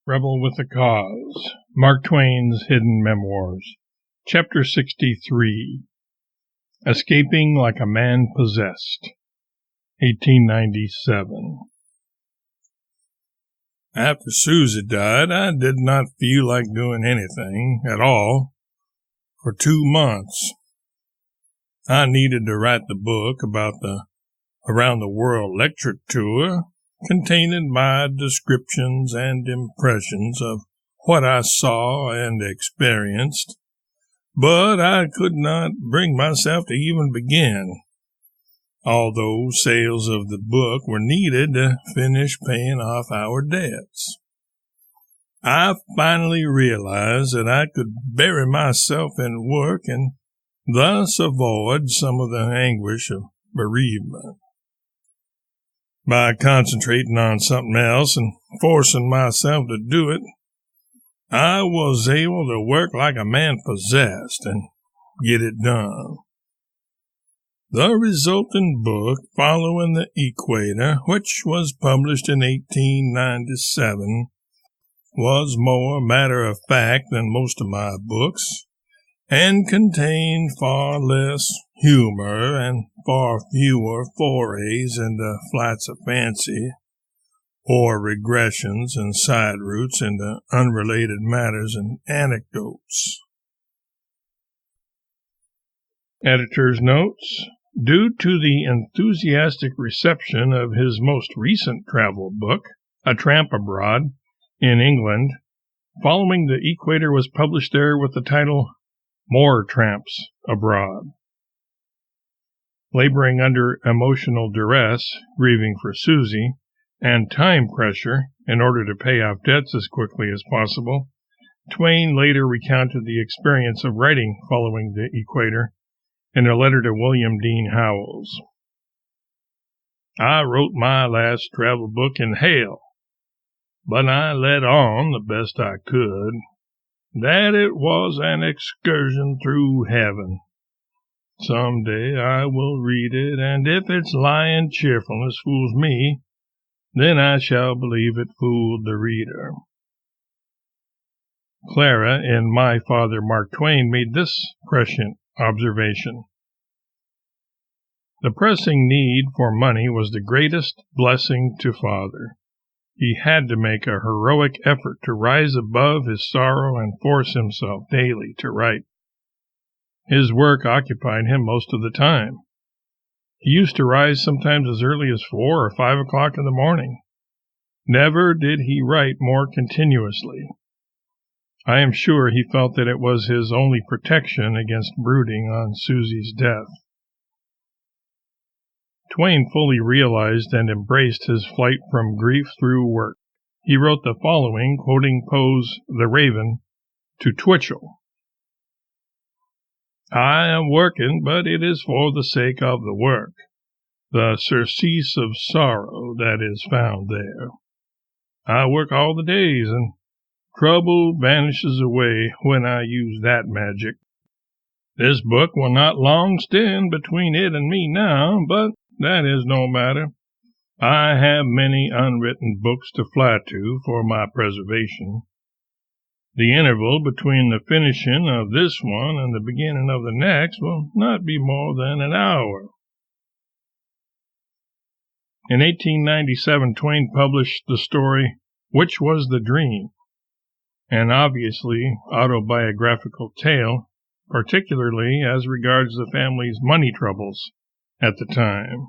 Rebel with a Cause. Mark Twain's Hidden Memoirs. Chapter 63. Escaping Like a Man Possessed. 1897. After Susie died, I did not feel like doing anything at all for 2 months. I needed to write the book about the Around the World lecture tour, containing my descriptions and impressions of what I saw and experienced, but I could not bring myself to even begin, although sales of the book were needed to finish paying off our debts. I finally realized that I could bury myself in work and thus avoid some of the anguish of bereavement. By concentrating on something else and forcing myself to do it, I was able to work like a man possessed and get it done. The resulting book, Following the Equator, which was published in 1897, was more matter-of-fact than most of my books, and contained far less humor and far fewer forays into flights of fancy or regressions and side routes into unrelated matters and anecdotes. Editor's notes. Due to the enthusiastic reception of his most recent travel book, A Tramp Abroad, in England, Following the Equator was published there with the title More Tramps Abroad. Laboring under emotional duress, grieving for Susie, and time pressure in order to pay off debts as quickly as possible, Twain later recounted the experience of writing Following the Equator in a letter to William Dean Howells. I wrote my last travel book in hell, but I let on the best I could that it was an excursion through heaven. Some day I will read it, and if its lying cheerfulness fools me, then I shall believe it fooled the reader. Clara, in My Father Mark Twain, made this prescient observation. The pressing need for money was the greatest blessing to Father. He had to make a heroic effort to rise above his sorrow and force himself daily to write. His work occupied him most of the time. He used to rise sometimes as early as 4 or 5 o'clock in the morning. Never did he write more continuously. I am sure he felt that it was his only protection against brooding on Susie's death. Twain fully realized and embraced his flight from grief through work. He wrote the following, quoting Poe's The Raven, to Twitchell. I am working, but it is for the sake of the work, the surcease of sorrow that is found there. I work all the days, and trouble vanishes away when I use that magic. This book will not long stand between it and me now, but that is no matter. I have many unwritten books to fly to for my preservation. The interval between the finishing of this one and the beginning of the next will not be more than an hour. In 1897, Twain published the story Which Was the Dream, an obviously autobiographical tale, particularly as regards the family's money troubles at the time.